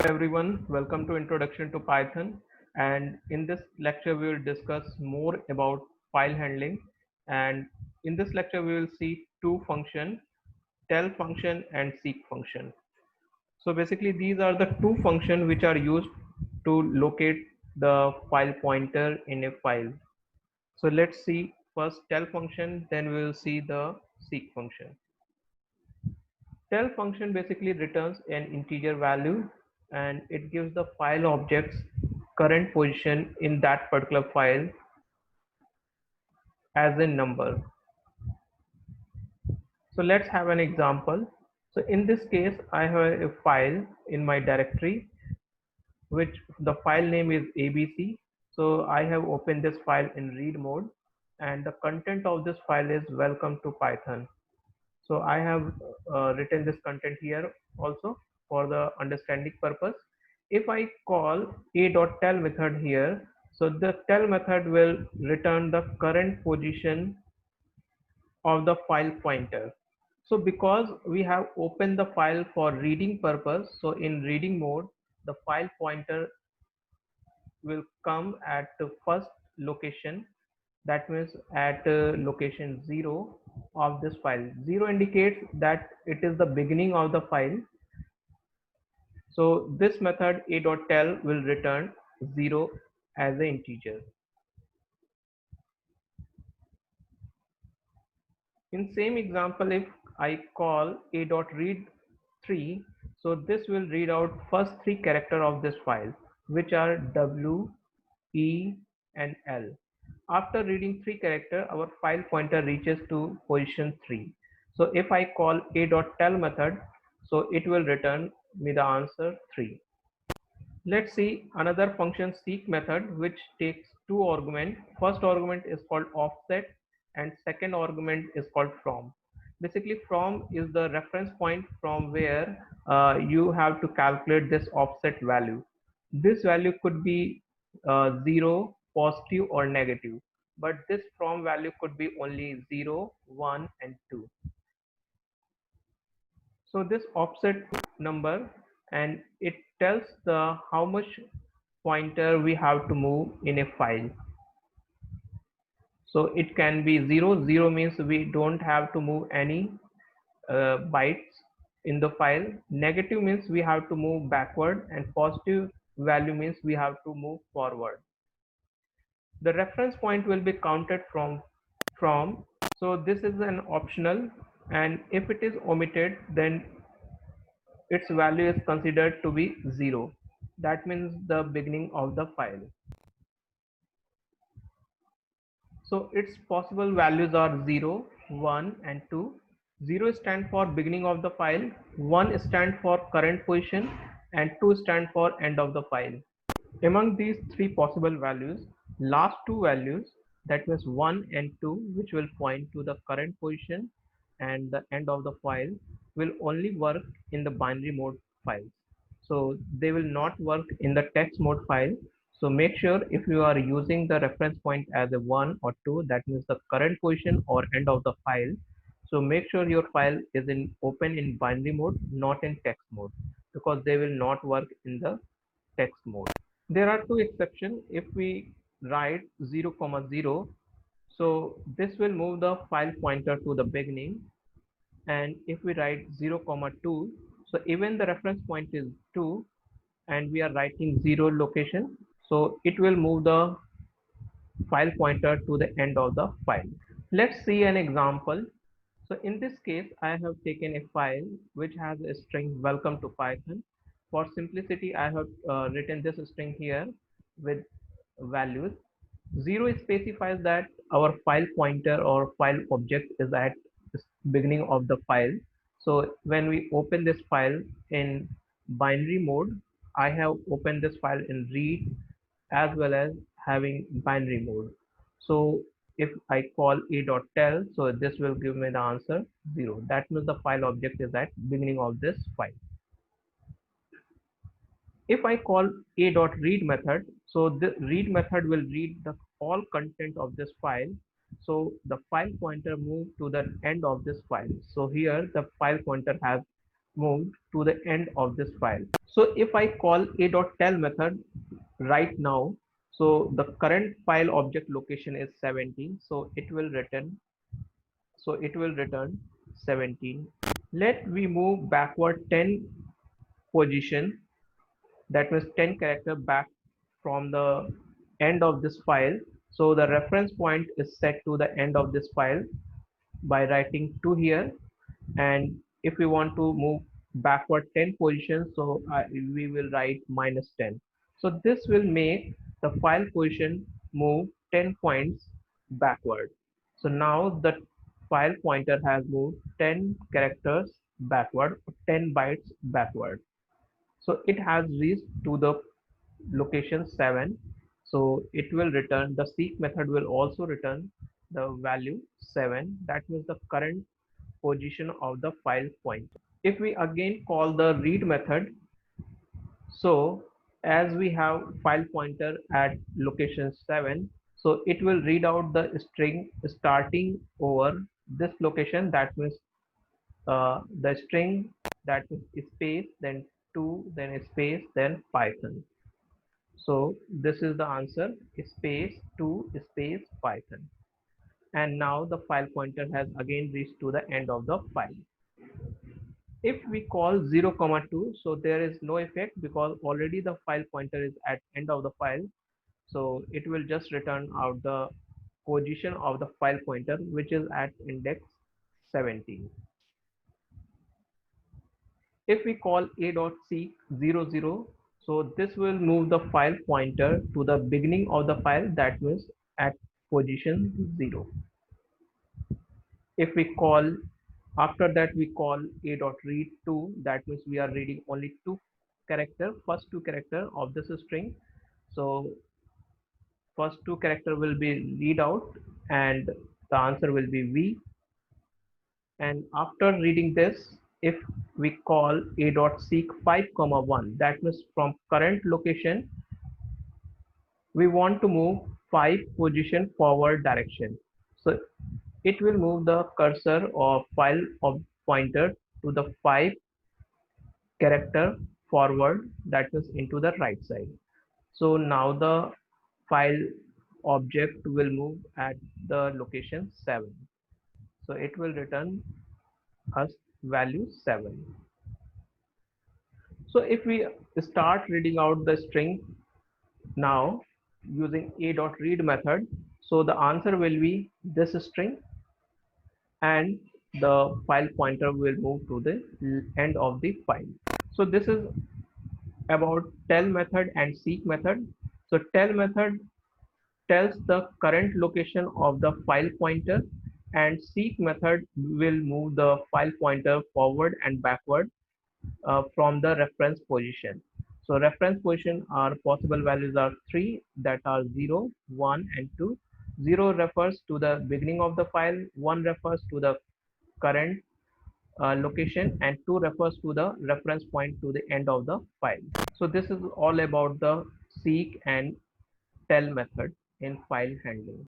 Everyone, welcome to Introduction to Python. And in this lecture, we will discuss more about file handling. And in this lecture, we will see two functions, tell function and seek function. So basically, these are the two functions which are used to locate the file pointer in a file. So let's see first tell function, then we will see the seek function. Tell function basically returns an integer value and it gives the file object's current position in that particular file as a number. So let's have an example. So in this case, I have a file in my directory, which the file name is ABC. So I have opened this file in read mode and the content of this file is welcome to Python. So I have written this content here also for the understanding purpose. If I call a.tell method here, so the tell method will return the current position of the file pointer. So because we have opened the file for reading purpose, so in reading mode, the file pointer will come at the first location, that means at location 0 of this file. 0 indicates that it is the beginning of the file. So this method a.tell will return 0 as an integer. In same example, if I call a.read3, so this will read out first three characters of this file, which are W, E, and L. After reading three characters, our file pointer reaches to position 3. So if I call a.tell method, so it will return me the answer 3. Let's see another function seek method which takes two arguments. First argument is called offset and second argument is called from. Basically from is the reference point from where you have to calculate this offset value. This value could be 0, positive or negative, but this from value could be only 0, 1 and 2. So this offset number and it tells the how much pointer we have to move in a file. So it can be 0. 0 means we don't have to move any bytes in the file. Negative means we have to move backward and positive value means we have to move forward. The reference point will be counted from. So this is an optional, and if it is omitted, then its value is considered to be 0. That means the beginning of the file. So its possible values are 0, 1 and 2. 0 stands for beginning of the file, 1 stands for current position and 2 stands for end of the file. Among these three possible values, last two values, that means 1 and 2, which will point to the current position and the end of the file, will only work in the binary mode files. So they will not work in the text mode file. So make sure if you are using the reference point as a 1 or 2, that means the current position or end of the file. So make sure your file is in open in binary mode, not in text mode, because they will not work in the text mode. There are two exceptions. If we write 0, 0, so this will move the file pointer to the beginning. And if we write 0, 2, so even the reference point is 2 and we are writing 0 location, so it will move the file pointer to the end of the file. Let's see an example. So in this case, I have taken a file which has a string welcome to Python. For simplicity, I have written this string here with values. 0 specifies that our file pointer or file object is at the beginning of the file. So when we open this file in binary mode, I have opened this file in read as well as having binary mode. So if I call a.tell, so this will give me the answer 0. That means the file object is at beginning of this file. If I call a.read method, so the read method will read the all content of this file. So the file pointer move to the end of this file. So here the file pointer has moved to the end of this file. So if I call a.tell method right now, so the current file object location is 17, so it will return 17. Let we move backward 10 position, that means 10 character back from the end of this file. So the reference point is set to the end of this file by writing 2 here, and if we want to move backward 10 positions, so we will write -10. So this will make the file position move 10 points backward. So now the file pointer has moved 10 characters backward, 10 bytes backward. So it has reached to the location 7. So it will return, the seek method will also return the value 7, that means the current position of the file pointer. If we again call the read method, so as we have file pointer at location 7, so it will read out the string starting over this location, that means the string, that is space, then 2, then space, then Python. So this is the answer, space 2 space Python. And now the file pointer has again reached to the end of the file. If we call 0, 2, so there is no effect because already the file pointer is at end of the file. So it will just return out the position of the file pointer, which is at index 17. If we call a.seek 00, so this will move the file pointer to the beginning of the file, that means at position 0. If we call, after that we call a.read2, that means we are reading only first two character of this string. So first two character will be read out and the answer will be v. And after reading this, if we call a.seek 5, 1, that means from current location we want to move 5 position forward direction. So it will move the cursor or file of pointer to the 5 character forward, that is into the right side. So now the file object will move at the location 7. So it will return us value 7. So if we start reading out the string now using a.read method, so the answer will be this string and the file pointer will move to the end of the file. So this is about tell method and seek method. So tell method tells the current location of the file pointer, and seek method will move the file pointer forward and backward from the reference position. So reference position are possible values are 3, that are 0, 1 and 2. 0 refers to the beginning of the file, 1 refers to the current location, and 2 refers to the reference point to the end of the file. So this is all about the seek and tell method in file handling.